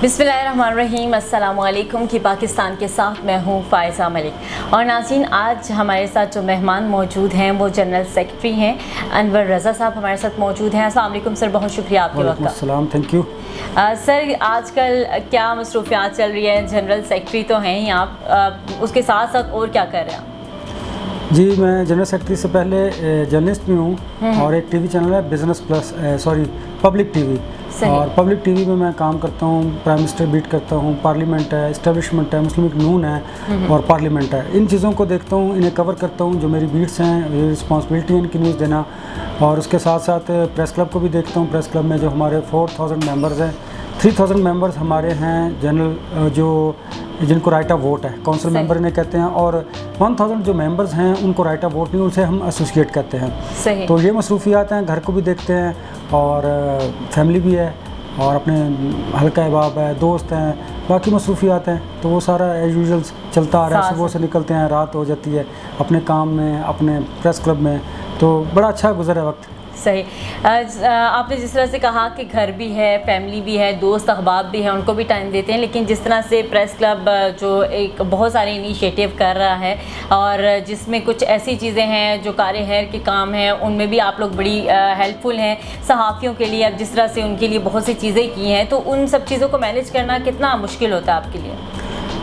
बिस्मिल्लाहिर्रहमानिर्रहीम, अस्सलाम वालेकुम कि पाकिस्तान के साथ मैं हूँ फ़ायज़ा मलिक। और नाज़रीन, आज हमारे साथ जो मेहमान मौजूद हैं वो जनरल सेक्रेटरी हैं अनवर रज़ा साहब हमारे साथ मौजूद हैं। अस्सलाम वालेकुम सर, बहुत शुक्रिया आपके वक्त का। अस्सलाम, थैंक यू। सर, आजकल क्या मसरूफियात चल रही है? जनरल सेक्रेटरी तो हैं ही आप, उसके साथ साथ और क्या कर रहे हैं? जी, मैं जनरल सेक्रेटरी से पहले जर्नलिस्ट भी हूँ और एक टीवी चैनल है बिज़नेस प्लस, पब्लिक टीवी। और पब्लिक टीवी में मैं काम करता हूँ, प्राइम मिनिस्टर बीट करता हूँ, पार्लियामेंट है, इस्टेब्लिशमेंट है, मुस्लिम लीग नून है और पार्लियामेंट है। इन चीज़ों को देखता हूँ, इन्हें कवर करता हूँ। जो मेरी बीट्स हैं, मेरी रिस्पॉन्सिबिलिटी है इनकी न्यूज़ देना। और उसके साथ साथ प्रेस क्लब को भी देखता हूँ। प्रेस क्लब में जो हमारे 4000 मेंबर्स हैं, 3000 मेंबर्स हमारे हैं जनरल, जो जिनको राइट ऑफ वोट है, काउंसिल मेंबर इन्हें कहते हैं। और 1000 जो मेंबर्स हैं उनको राइट ऑफ वोट नहीं, उनसे हम एसोसिएट कहते हैं। सही। तो ये मसरूफियात हैं, घर को भी देखते हैं और फैमिली भी है और अपने हल्का अहबाब है, दोस्त हैं, बाकी मसरूफियात हैं। तो वो सारा एज यूजुअल चलता आ रहा है। सुबह से निकलते हैं, रात हो जाती है अपने काम में, अपने प्रेस क्लब में। तो बड़ा अच्छा गुजरा है वक्त। सही। आपने जिस तरह से कहा कि घर भी है, फैमिली भी है, दोस्त अहबाब भी हैं, उनको भी टाइम देते हैं, लेकिन जिस तरह से प्रेस क्लब जो एक बहुत सारे इनिशिएटिव कर रहा है और जिसमें कुछ ऐसी चीज़ें हैं जो कार्य खैर के काम हैं, उनमें भी आप लोग बड़ी हेल्पफुल हैं सहाफ़ियों के लिए। अब जिस तरह से उनके लिए बहुत सी चीज़ें की हैं, तो उन सब चीज़ों को मैनेज करना कितना मुश्किल होता है आपके लिए?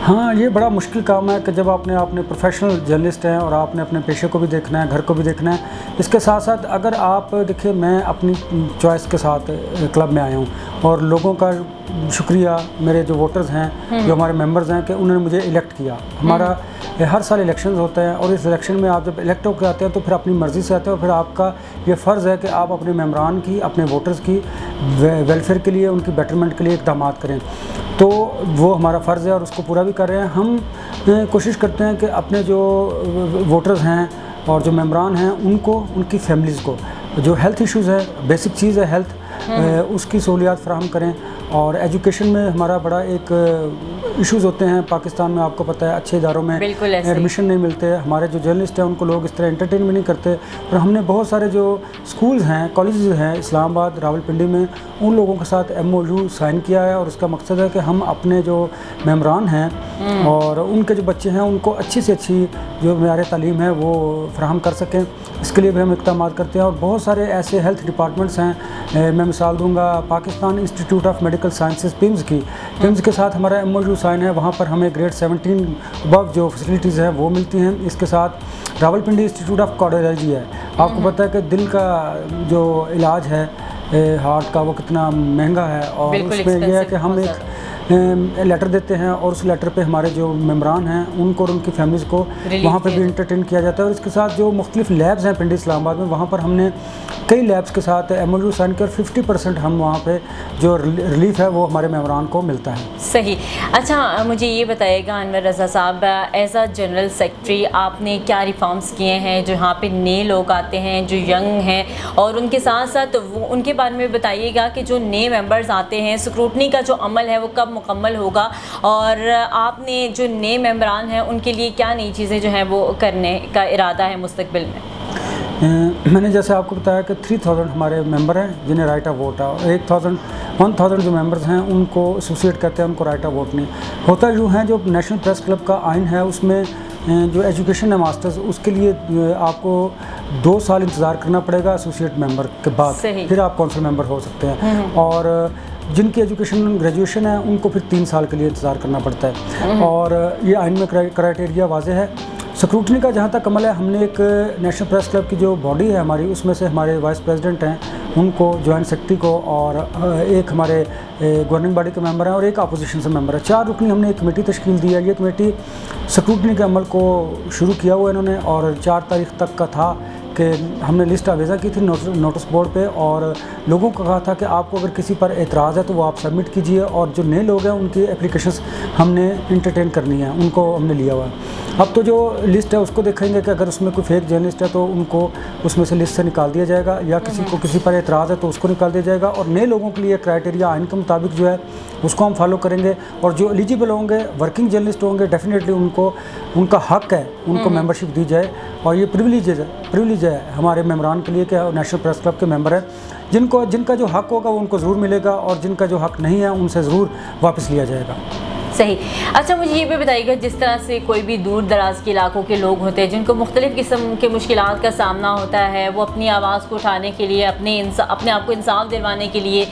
हाँ, ये बड़ा मुश्किल काम है कि जब आपने प्रोफेशनल जर्नलिस्ट हैं और आपने अपने पेशे को भी देखना है, घर को भी देखना है। इसके साथ साथ अगर आप देखिए, मैं अपनी चॉइस के साथ क्लब में आया हूँ और लोगों का शुक्रिया, मेरे जो वोटर्स हैं, जो हमारे मेंबर्स हैं, कि उन्होंने मुझे इलेक्ट किया। हमारा हर साल इलेक्शंस होते हैं और इस इलेक्शन में आप जब इलेक्ट होकर आते हैं तो फिर अपनी मर्ज़ी से आते हैं और फिर आपका ये फ़र्ज़ है कि आप अपने मेंबरान की, अपने वोटर्स की वेलफेयर के लिए, उनकी बेटरमेंट के लिए इक़दाम करें। तो वो हमारा फ़र्ज़ है और उसको पूरा भी कर रहे हैं। हम कोशिश करते हैं कि अपने जो वोटर्स हैं और जो मेंबरान हैं उनको, उनकी फैमिलीज़ को, जो हेल्थ इश्यूज़ है, बेसिक चीज़ है हेल्थ, उसकी सहूलियात फ़राहम करें। और एजुकेशन में हमारा बड़ा एक इश्यूज़ होते हैं पाकिस्तान में, आपको पता है, अच्छे इदारों में एडमिशन नहीं मिलते। हमारे जो जर्नलिस्ट हैं उनको लोग इस तरह एंटरटेन भी नहीं करते। और हमने बहुत सारे जो स्कूल्स हैं, कॉलेजेस हैं इस्लामाबाद, रावलपिंडी में, उन लोगों के साथ MOU साइन किया है। और उसका मकसद है कि हम अपने जो मेंबरान हैं और उनके जो बच्चे हैं उनको अच्छी से अच्छी जो मेयार तालीम है वो फ़राहम कर सकें। इसके लिए भी हम इक़दाम करते हैं। और बहुत सारे ऐसे हेल्थ डिपार्टमेंट्स हैं, मैं मिसाल दूंगा Pakistan institute of medical sciences PIMS के साथ हमारा MOU साइन है। वहाँ पर हमें ग्रेड 17 अबव जो फैसिलिटीज़ हैं वो मिलती हैं। इसके साथ रावलपिंडी इंस्टीट्यूट ऑफ कार्डियोलॉजी है। आपको पता है कि दिल का जो इलाज है, हार्ट का, वो कितना महंगा है। और उसमें यह है कि हम एक लेटर देते हैं और उस लेटर पे हमारे जो मेंबरान हैं उनको और उनकी फैमिलीज़ को वहाँ पे भी इंटरटेन किया जाता है। और इसके साथ जो मुख्तलिफ लैब्स हैं पिंडी इस्लामाबाद में, वहाँ पर हमने कई लैब्स के साथ MOU साइन किया और 50% हम वहाँ पे जो रिलीफ है वो हमारे मेंबरान को मिलता है। सही। अच्छा, मुझे ये बताइएगा अनवर रज़ा साहब, एज अ जनरल सेक्रेटरी आपने क्या रिफॉर्म्स किए हैं जो यहाँ पे नए लोग आते हैं, जो यंग हैं, और उनके साथ साथ वो उनके बारे में बताइएगा कि जो नए मेंबर्स आते हैं, स्क्रूटनी का जो अमल है वो कब मुकम्मल होगा, और आपने जो नए मेंबरान हैं उनके लिए क्या नई चीज़ें जो हैं वो करने का इरादा है मुस्तकबिल में? मैंने जैसे आपको बताया कि 3000 हमारे मेंबर हैं जिन्हें राइट ऑफ वोट है और 1000 जो मेंबर्स हैं उनको एसोसिएट करते हैं, उनको राइट ऑफ वोट नहीं होता। यूँ है, जो नेशनल प्रेस क्लब का आइन है उसमें जो एजुकेशन है मास्टर्स, उसके लिए आपको 2 साल इंतज़ार करना पड़ेगा एसोसिएट मेंबर के बाद, फिर आप काउंसिल मेंबर हो सकते हैं। और जिनकी एजुकेशन ग्रेजुएशन है उनको फिर 3 साल के लिए इंतज़ार करना पड़ता है। और ये आइन में क्राइटेरिया वाज़ेह है। स्क्रूटनी का जहाँ तक अमल है, हमने एक नेशनल प्रेस क्लब की जो बॉडी है हमारी, उसमें से हमारे वाइस प्रेसिडेंट हैं उनको, जॉइंट सेक्रेटरी को, और एक हमारे गवर्निंग बॉडी के मेंबर हैं और एक अपोजिशन से मेंबर है। 4 रुकनी हमने एक कमेटी तश्कील दी है। ये कमेटी स्क्रूटनी के अमल को शुरू किया हुआ इन्होंने, और 4 तारीख तक का था कि हमने लिस्ट आवेज़ा की थी नोटिस बोर्ड पे, और लोगों को कहा था कि आपको अगर किसी पर एतराज़ है तो वो आप सबमिट कीजिए। और जो नए लोग हैं उनकी एप्लीकेशंस हमने इंटरटेन करनी है, उनको हमने लिया हुआ है। अब तो जो लिस्ट है उसको देखेंगे कि अगर उसमें कोई फेक जर्नलिस्ट है तो उनको उसमें से लिस्ट से निकाल दिया जाएगा, या किसी को किसी पर एतराज़ है तो उसको निकाल दिया जाएगा। और नए लोगों के लिए क्राइटेरिया आइन के मुताबिक जो है उसको हम फॉलो करेंगे। और जो एलिजिबल होंगे, वर्किंग जर्नलिस्ट होंगे, डेफिनेटली उनको, उनका हक है, उनको मेंबरशिप दी जाए। और ये प्रिविलेज चीज़ है हमारे मेम्बरान के लिए कि नेशनल प्रेस क्लब के मेंबर हैं, जिनका जो हक़ होगा वो उनको ज़रूर मिलेगा और जिनका जो हक़ नहीं है उनसे ज़रूर वापस लिया जाएगा। सही। अच्छा, मुझे ये भी बताइएगा, जिस तरह से कोई भी दूर दराज के इलाकों के लोग होते हैं जिनको मुख्तलिफ़ किस्म के मुश्किलात का सामना होता है, वो अपनी आवाज़ को उठाने के लिए, अपने आप को इंसाफ दिलवाने के लिए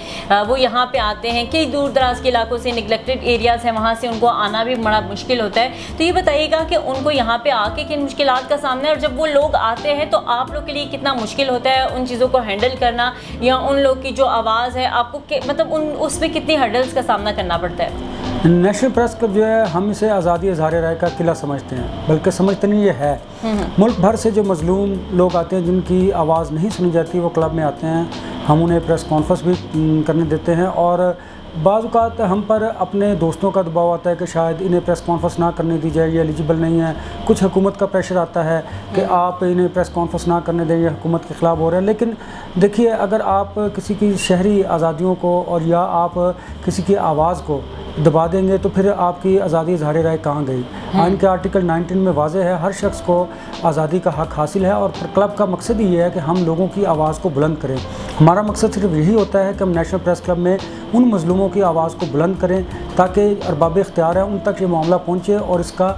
वो यहाँ पे आते हैं। कई दूर दराज के इलाकों से निगलेक्टेड एरियाज़ हैं, वहाँ से उनको आना भी बड़ा मुश्किल होता है। तो ये बताइएगा कि उनको यहाँ पर आके किन मुश्किलात का सामना है, और जब वो लोग आते हैं तो आप लोग के लिए कितना मुश्किल होता है उन चीज़ों को हैंडल करना, या उन लोग की जो आवाज़ है आपको मतलब उस पर कितनी हर्डल्स का सामना करना पड़ता है? नेशनल प्रेस क्लब जो है, हम इसे आज़ादी इज़हार राय का किला समझते हैं, बल्कि समझते नहीं, ये है। मुल्क भर से जो मज़लूम लोग आते हैं जिनकी आवाज़ नहीं सुनी जाती, वो क्लब में आते हैं। हम उन्हें प्रेस कॉन्फ्रेंस भी करने देते हैं, और बाज़ औक़ात हम पर अपने दोस्तों का दबाव आता है कि शायद इन्हें प्रेस कॉन्फ्रेंस ना करने दी जाए, ये एलिजिबल नहीं है। कुछ हुकूमत का प्रेशर आता है कि आप इन्हें प्रेस कॉन्फ्रेंस ना करने दें, ये हुकूमत के ख़िलाफ़ हो रहे हैं। लेकिन देखिए, अगर आप किसी की शहरी आज़ादियों को और या आप किसी की आवाज़ को दबा देंगे तो फिर आपकी आज़ादी इज़हार राय कहाँ गई। आइन के आर्टिकल 19 में वाज़ेह है, हर शख्स को आज़ादी का हक़ हासिल है, और क्लब का मकसद ही है कि हम लोगों की आवाज़ को बुलंद करें। हमारा मकसद सिर्फ यही होता है कि हम नेशनल प्रेस क्लब में उन मज़लूमों की आवाज़ को बुलंद करें ताकि अरबाब इख्तियार है उन तक ये मामला पहुँचे और इसका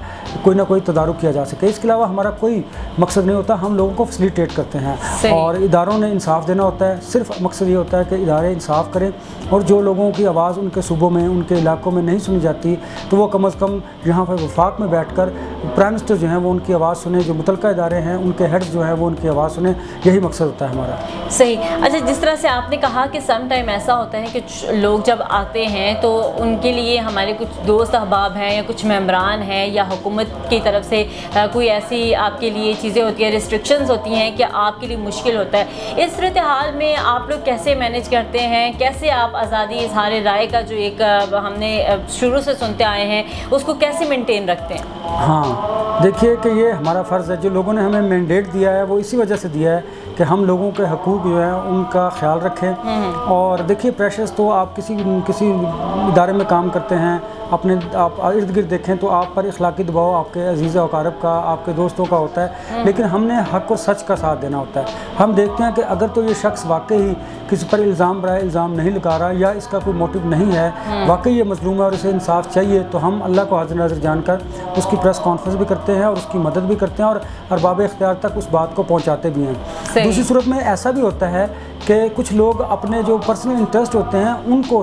कोई ना कोई तदारुक किया जा सके। इसके अलावा हमारा कोई मकसद नहीं होता, हम लोगों को फैसिलिटेट करते हैं, और इदारों ने इंसाफ देना होता है। सिर्फ मकसद ये होता है कि इदारे इंसाफ करें, और जो लोगों की आवाज़ उनके सूबों में, उनके इलाकों में नहीं सुनी जाती, तो वो कम अज़ कम यहाँ पर वफाक में बैठकर प्राइम मिनिस्टर जो हैं वो उनकी आवाज़ सुने, जो मुतलका इदारे हैं उनके हेड्स जो हैं वो उनकी आवाज़ सुने। यही मकसद होता है हमारा। सही। अच्छा, जिस तरह से आपने कहा कि सम टाइम ऐसा होता है कि लोग जब आते हैं तो उनके लिए हमारे कुछ दोस्त अहबाब हैं या कुछ मेम्बरान हैं या हुकूमत की तरफ से कोई ऐसी आपके लिए चीज़ें होती हैं, रिस्ट्रिक्शंस होती हैं कि आपके लिए मुश्किल होता है। इस सूरत हाल में आप लोग कैसे मैनेज करते हैं? कैसे आप आज़ादी इज़हार राय का जो एक हमने शुरू से सुनते आए हैं उसको कैसे मेंटेन रखते हैं? हाँ, देखिए कि ये हमारा फ़र्ज़ है, जो लोगों ने हमें मैंडेट दिया है वो इसी वजह से दिया है कि हम लोगों के हकूक़ जो हैं उनका ख्याल रखें। और देखिए, प्रेशर्स तो आप किसी इदारे में काम करते हैं, अपने आप इर्द गिर्द देखें तो आप पर इखलाकी दबाव आपके अजीज़ अकारब का, आपके दोस्तों का होता है, लेकिन हमने हक़ और सच का साथ देना होता है। हम देखते हैं कि अगर तो ये शख्स वाकई किसी पर इल्ज़ाम बराए इल्ज़ाम नहीं लगा रहा या इसका कोई मोटिव नहीं है, वाकई ये मज़लूम है और इसे इंसाफ चाहिए, तो हम अल्लाह को हाज़िर नाज़िर जानकर उसकी प्रेस कॉन्फ्रेंस भी करते हैं और उसकी मदद भी करते हैं और अरबाब इख्तियार तक उस बात को पहुँचाते भी हैं। दूसरी सूरत में ऐसा भी होता है कि कुछ लोग अपने जो पर्सनल इंटरेस्ट होते हैं उनको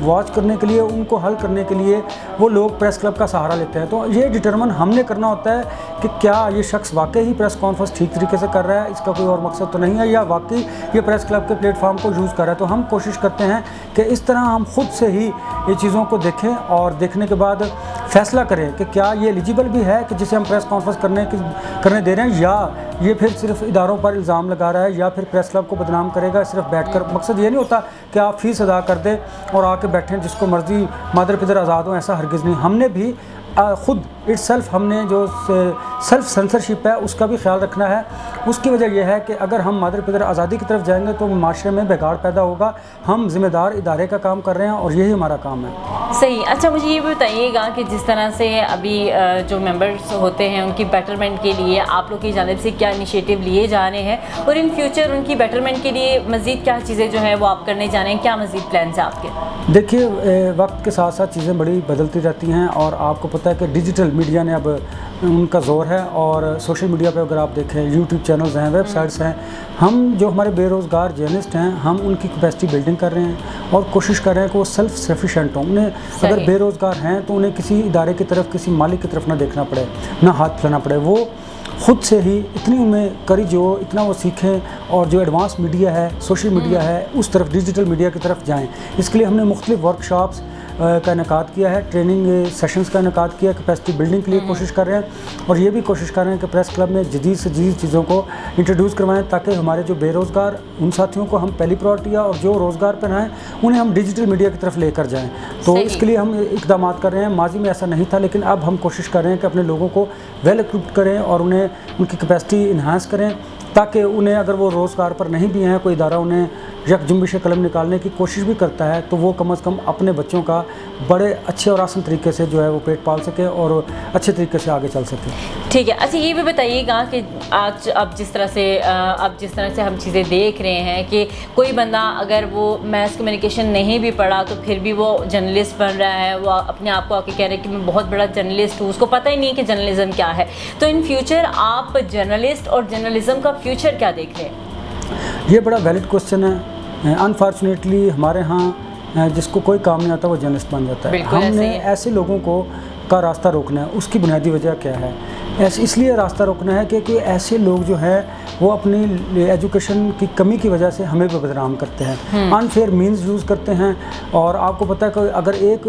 वॉच करने के लिए, उनको हल करने के लिए वो लोग प्रेस क्लब का सहारा लेते हैं। तो ये डिटरमिन हमने करना होता है कि क्या ये शख्स वाकई ही प्रेस कॉन्फ्रेंस ठीक तरीके से कर रहा है, इसका कोई और मकसद तो नहीं है, या वाकई ये प्रेस क्लब के प्लेटफॉर्म को यूज़ कर रहा है। तो हम कोशिश करते हैं कि इस तरह हम खुद से ही ये चीज़ों को देखें और देखने के बाद फ़ैसला करें कि क्या ये एलिजिबल भी है कि जिसे हम प्रेस कॉन्फ्रेंस करने दे रहे हैं, या ये फिर सिर्फ इदारों पर इल्ज़ाम लगा रहा है, या फिर प्रेस क्लब को बदनाम करेगा सिर्फ बैठकर। मकसद ये नहीं होता कि आप फ़ीस अदा कर दें और आके बैठें जिसको मर्ज़ी मादर पिदर आज़ाद हो, ऐसा हरगिज़ नहीं। हमने भी ख़ुद इटसेल्फ हमने जो सेल्फ सेंसरशिप है उसका भी ख्याल रखना है। उसकी वजह यह है कि अगर हम मादर पिदर आज़ादी की तरफ जाएंगे तो माशरे में बिगाड़ पैदा होगा। हम ज़िम्मेदार इदारे का काम कर रहे हैं और यही हमारा काम है। सही। अच्छा, मुझे ये भी बताइएगा कि जिस तरह से अभी जो मेंबर्स होते हैं उनकी बेटरमेंट के लिए आप लोग की जानिब से क्या इनिशिएटिव लिए जा रहे हैं, और इन फ्यूचर उनकी बेटरमेंट के लिए मज़ीद क्या चीज़ें जो हैं वो आप करने जा रहे हैं, क्या मज़ीद प्लान है आपके? देखिए, वक्त के साथ साथ चीज़ें बड़ी बदलती रहती हैं और आपको पता है कि डिजिटल मीडिया ने अब उनका ज़ोर है, और सोशल मीडिया पे अगर आप देखें यूट्यूब चैनल्स हैं, वेबसाइट्स हैं। हम जो हमारे बेरोज़गार जर्नलिस्ट हैं हम उनकी कैपेसिटी बिल्डिंग कर रहे हैं और कोशिश कर रहे हैं कि वो सेल्फ सफिशेंट हों। उन्हें अगर बेरोज़गार हैं तो उन्हें किसी इदारे की तरफ, किसी मालिक की तरफ ना देखना पड़े, ना हाथ फैलाना पड़े। वो ख़ुद से ही इतनी उनमें करी जो इतना वो सीखें और जो एडवांस मीडिया है, सोशल मीडिया है, उस तरफ डिजिटल मीडिया की तरफ जाएँ। इसके लिए हमने मुख्तलिफ़ वर्कशॉप्स का इनेकाद किया है, ट्रेनिंग सेशंस का इनेकाद किया, कैपेसिटी बिल्डिंग के लिए कोशिश कर रहे हैं, और ये भी कोशिश कर रहे हैं कि प्रेस क्लब में जदीद से जदीद चीज़ों को इंट्रोड्यूस करवाएं ताकि हमारे जो बेरोज़गार उन साथियों को हम पहली प्रायोरिटी, और जो रोज़गार पर हैं उन्हें हम डिजिटल मीडिया की तरफ लेकर जाएँ। तो इसके लिए हम इकदाम कर रहे हैं। माजी में ऐसा नहीं था, लेकिन अब हम कोशिश कर रहे हैं कि अपने लोगों को वेल इक्विप्ड करें और उन्हें उनकी कैपेसिटी इन्हांस करें ताकि उन्हें अगर वो रोज़गार पर नहीं भी हैं, कोई इदारा उन्हें यकजुम्बिश कलम निकालने की कोशिश भी करता है, तो वो कम से कम अपने बच्चों का बड़े अच्छे और आसान तरीके से जो है वो पेट पाल सके और अच्छे तरीके से आगे चल सके। ठीक है। अच्छा, ये भी बताइएगा कि आज अब जिस तरह से हम चीज़ें देख रहे हैं कि कोई बंदा अगर वो मैस कम्युनिकेशन नहीं भी पढ़ा तो फिर भी वो जर्नलिस्ट बन रहा है, वो अपने आप को आके कह रहे हैं कि मैं बहुत बड़ा जर्नलिस्ट हूँ, उसको पता ही नहीं है कि जर्नलिज़म क्या है। तो इन फ्यूचर आप जर्नलिस्ट और जर्नलिज़म का फ्यूचर क्या देख रहे हैं? ये बड़ा वैलिड क्वेश्चन है। अनफॉर्चुनेटली हमारे यहाँ जिसको कोई काम नहीं आता वो जर्नलिस्ट बन जाता है। हमने ऐसे लोगों को का रास्ता रोकना है। उसकी बुनियादी वजह क्या है? इसलिए रास्ता रोकना है कि ऐसे लोग जो है वो अपनी एजुकेशन की कमी की वजह से हमें भी बदनाम करते हैं, अनफेयर मीन्स यूज़ करते हैं। और आपको पता है कि अगर एक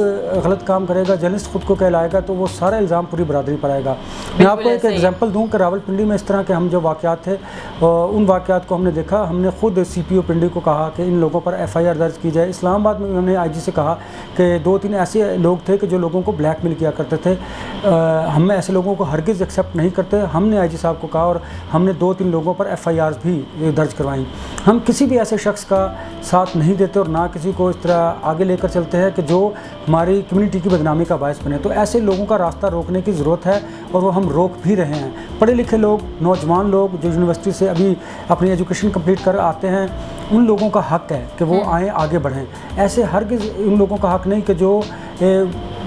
गलत काम करेगा, जर्नलिस्ट खुद को कहलाएगा, तो वो सारा इल्ज़ाम पूरी बरादरी पर आएगा। मैं आपको एक एग्जांपल दूं कि रावलपिंडी में इस तरह के हम जो वाक़यात थे, उन वाक़यात को हमने देखा। हमने खुद CPO पिंडी को कहा कि इन लोगों पर FIR दर्ज की जाए। इस्लामाबाद में हमने IG से कहा कि 2-3 ऐसे लोग थे कि जो लोगों को ब्लैकमेल किया करते थे। हम ऐसे लोगों को हरगिज़ एक्सेप्ट नहीं करते। हमने IG साहब को कहा और हमने 2-3 लोगों पर FIR भी दर्ज करवाई। हम किसी भी ऐसे शख्स का साथ नहीं देते और ना किसी को इस तरह आगे लेकर चलते हैं कि जो हमारी कम्युनिटी की बदनामी का बायस बने। तो ऐसे लोगों का रास्ता रोकने की ज़रूरत है और वो हम रोक भी रहे हैं। पढ़े लिखे लोग, नौजवान लोग जो यूनिवर्सिटी से अभी अपनी एजुकेशन कंप्लीट कर आते हैं, उन लोगों का हक़ है कि वो आएँ, आगे बढ़ें। ऐसे हरगिज़ उन लोगों का हक़ नहीं कि जो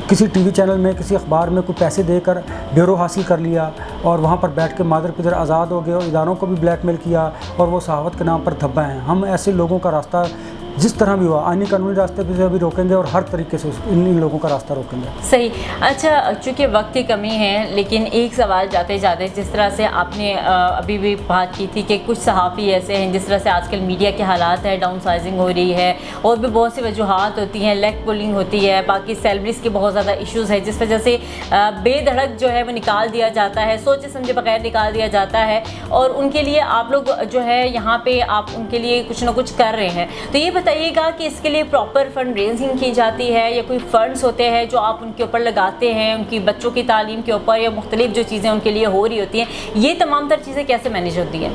किसी TV चैनल में, किसी अखबार में कोई पैसे देकर ब्यूरो हासिल कर लिया और वहाँ पर बैठ के मादर पिदर आज़ाद हो गए और इदारों को भी ब्लैकमेल किया और वो सहावत के नाम पर धब्बा हैं। हम ऐसे लोगों का रास्ता जिस तरह भी हुआ आईनी कानूनी रास्ते पे भी रोकेंगे और हर तरीके से इन लोगों का रास्ता रोकेंगे। सही। अच्छा, चूँकि वक्त की कमी है, लेकिन एक सवाल जाते जाते, जिस तरह से आपने अभी भी बात की थी कि कुछ सहाफ़ी ऐसे हैं, जिस तरह से आजकल मीडिया के हालात है, डाउन साइजिंग हो रही है और भी बहुत सी वजूहात होती हैं, लेग पुलिंग होती है, बाकी सैलरीज़ के बहुत ज़्यादा इश्यूज़ है, जिस वजह से बेधड़क जो है वो निकाल दिया जाता है, सोचे समझे बगैर निकाल दिया जाता है। और उनके लिए आप लोग जो है यहाँ पे आप उनके लिए कुछ ना कुछ कर रहे हैं। तो ये बताइएगा कि इसके लिए प्रॉपर फंड रेजिंग की जाती है या कोई फंड्स होते हैं जो आप उनके ऊपर लगाते हैं, उनकी बच्चों की तालीम के ऊपर या मुख्तलिफ जो चीज़ें उनके लिए हो रही होती हैं, ये तमाम तर चीज़ें कैसे मैनेज होती हैं?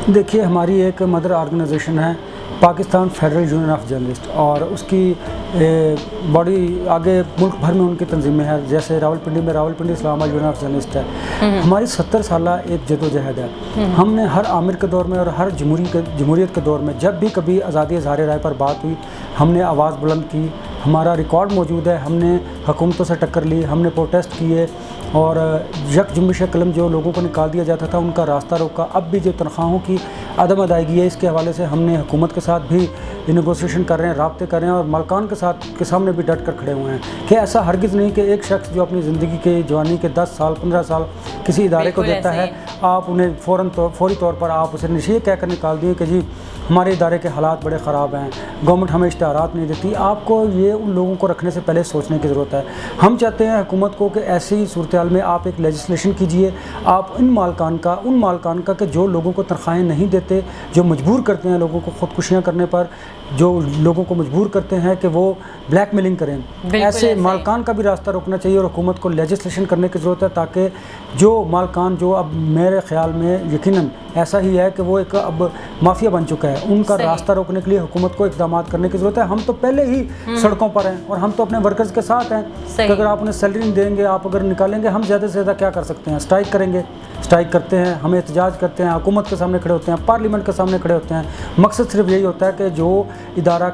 देखिए, हमारी एक मदर ऑर्गेनाइजेशन है Pakistan federal union of journalist और उसकी बॉडी आगे मुल्क भर में उनकी तंजीमें हैं। जैसे रावलपिंडी में Rawalpindi Islamabad union of journalist है। हमारी 70 साल एक जदोजहद है। हमने हर आमिर के दौर में और हर जमहूरियत के दौर में जब भी कभी आज़ादी इज़हार राय पर बात हुई, हमने आवाज़ बुलंद की। हमारा रिकॉर्ड मौजूद है। हमने हुकूमतों से टक्कर ली, हमने प्रोटेस्ट किए और यकजुम्बिश कलम जो लोगों को निकाल दिया जाता था उनका रास्ता रोका। अब भी जो तनख्वाहों की अदम अदायगी है, इसके हवाले से हमने हुकूमत के साथ भी नेगोशिएशन कर रहे हैं, राब्ते कर रहे हैं और मालकान के सामने भी डट कर खड़े हुए हैं कि ऐसा हरगिज़ नहीं कि एक शख्स जो अपनी ज़िंदगी के जवानी के 10 साल 15 साल किसी इदारे को देता है, आप उन्हें फौरी तौर पर आप उसे नशीह कहकर निकाल दिए कि जी हमारे इदारे के हालात बड़े ख़राब हैं, गवर्नमेंट हमें इश्तहारात नहीं देती। आपको ये उन लोगों को रखने से पहले सोचने की ज़रूरत है। हम चाहते हैं हुकूमत को कि ऐसी सूरत हाल में आप एक लेजिस्लेशन कीजिए, आप उन मालकान का कि जो लोगों को तनख्वाहें नहीं देते, जो मजबूर करते हैं लोगों को ख़ुदकुशियाँ करने पर, जो लोगों को मजबूर करते हैं कि वो ब्लैकमेलिंग करें, ऐसे मालकान का भी रास्ता रोकना चाहिए और हुकूमत को लेजिस्लेशन करने की ज़रूरत है ताकि जो मालकान जो अब मेरे ख़्याल में यकीनन ऐसा ही है कि वो एक अब माफिया बन चुका है, उनका रास्ता रोकने के लिए हुकूमत को इक़दाम करने की ज़रूरत है। हम तो पहले ही सड़कों पर हैं और हम तो अपने वर्कर्स के साथ हैं कि अगर आप उन्हें सैलरी नहीं देंगे, आप अगर निकालेंगे, हम ज़्यादा से ज़्यादा क्या कर सकते हैं? स्ट्राइक करेंगे, स्ट्राइक करते हैं, हम एहतजाज करते हैं, हुकूमत के सामने खड़े होते हैं, पार्लियामेंट के सामने खड़े होते हैं। मकसद सिर्फ यही होता है कि जो इदारा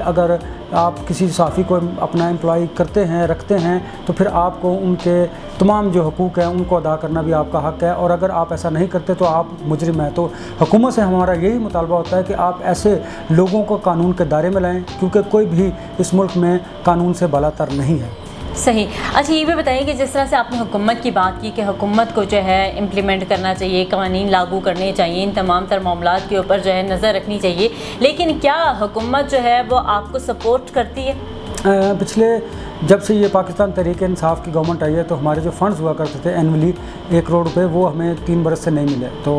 अगर आप किसी सहाफ़ी को अपना एम्प्लॉय करते हैं, रखते हैं, तो फिर आपको उनके तमाम जो हकूक़ हैं उनको अदा करना भी आपका हक़ है और अगर आप ऐसा नहीं करते तो आप मुजरिम हैं। तो हुकूमत से हमारा यही मुतालबा होता है कि आप ऐसे लोगों को कानून के दायरे में लाएँ, क्योंकि कोई भी इस मुल्क में कानून से बालातर नहीं है। सही। अच्छा, ये भी बताइए कि जिस तरह से आपने हुकूमत की बात की कि हुकूमत को जो है इम्प्लीमेंट करना चाहिए, कानून लागू करने चाहिए, इन तमाम तर मामलात के ऊपर जो है नज़र रखनी चाहिए, लेकिन क्या हुकूमत जो है वो आपको सपोर्ट करती है? पिछले जब से ये पाकिस्तान तहरीक इंसाफ की गवर्नमेंट आई है तो हमारे जो फ़ंड्स हुआ करते थे एनुअली 1 करोड़ रुपए, वो हमें 3 बरस से नहीं मिले। तो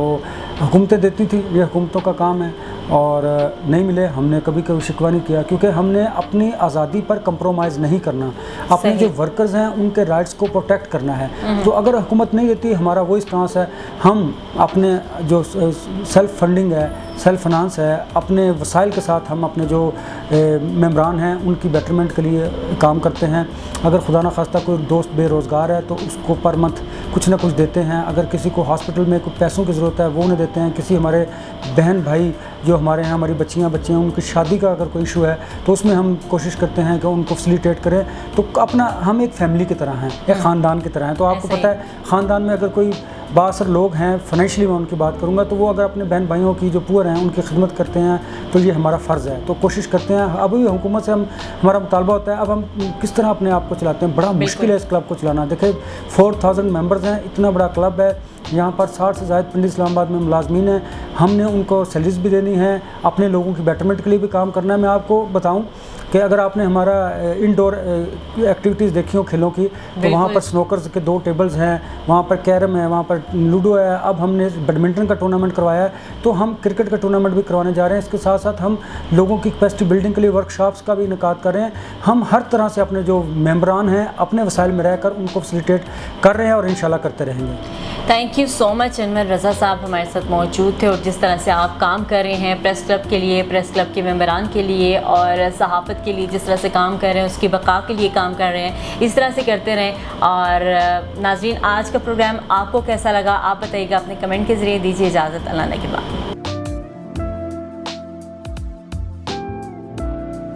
हुकूमतें देती थी, ये हुकूमतों का काम है, और नहीं मिले। हमने कभी कभी शिकवा नहीं किया, क्योंकि हमने अपनी आज़ादी पर कंप्रोमाइज़ नहीं करना, अपने जो वर्कर्स हैं उनके राइट्स को प्रोटेक्ट करना है। तो अगर हुकूमत नहीं देती, हमारा वही स्टांस है, हम अपने जो सेल्फ फंडिंग है, सेल्फ फाइनेंस है, अपने वसाइल के साथ हम अपने जो मेम्बरान हैं उनकी बेटरमेंट के लिए काम करते हैं। अगर खुदा न खास्ता कोई दोस्त बेरोज़गार है तो उसको पर मंथ कुछ ना कुछ देते हैं। अगर किसी को हॉस्पिटल में कुछ पैसों की ज़रूरत है वो उन्हें देते हैं। किसी हमारे बहन भाई जो हमारे यहाँ, हमारी बच्चियाँ उनकी शादी का अगर कोई इशू है तो उसमें हम कोशिश करते हैं कि उनको फैसिलिटेट करें। तो अपना हम एक फैमिली की तरह हैं, एक ख़ानदान की तरह हैं। तो आपको पता है ख़ानदान में अगर कोई बासर लोग हैं, फाइनेंशियली मैं उनकी बात करूंगा, तो वो अगर अपने बहन भाइयों की जो पुअर हैं उनकी खिदमत करते हैं तो ये हमारा फ़र्ज़ है। तो कोशिश करते हैं। अब भी हुकूमत से हमारा मुतालबा होता है, अब हम किस तरह अपने आप को चलाते हैं। बड़ा मुश्किल है इस क्लब को चलाना। देखिए 4000 मेंबर्स हैं, इतना बड़ा क्लब है, यहाँ पर 60 से ज़ायद पिंडी इस्लामाबाद में मुलाजमीन हैं। हमने उनको सैलरीज भी देनी है, अपने लोगों की बेटरमेंट के लिए भी काम करना है। मैं आपको बताऊँ कि अगर आपने हमारा इंडोर एक्टिविटीज़ देखी हो खेलों की, तो वहाँ पर स्नोकर्स के 2 टेबल्स हैं, वहाँ पर कैरम है, वहाँ पर लूडो है। अब हमने बैडमिंटन का टूर्नामेंट करवाया है, तो हम क्रिकेट का टूर्नामेंट भी करवाने जा रहे हैं। इसके साथ साथ हम लोगों की कैपेसिटी बिल्डिंग के लिए वर्कशॉप्स का भी इनेकाद कर रहे हैं। हम हर तरह से अपने जो मेम्बरान हैं अपने वसाइल में रहकर उनको फैसिलिटेट कर रहे हैं और इंशाल्लाह करते रहेंगे। Thank you so much Anwar Raza साहब हमारे साथ मौजूद थे, और जिस तरह से आप काम कर रहे हैं प्रेस क्लब के लिए, प्रेस क्लब के मेम्बरान के लिए और सहाफ़त के लिए, जिस तरह से काम कर रहे हैं उसकी बका के लिए काम कर रहे हैं, इस तरह से करते रहें। और नाज़रीन, आज का प्रोग्राम आपको कैसा लगा आप बताइएगा, अपने कमेंट के ज़रिए दीजिए इजाज़त। अल्लाह ने के बाद।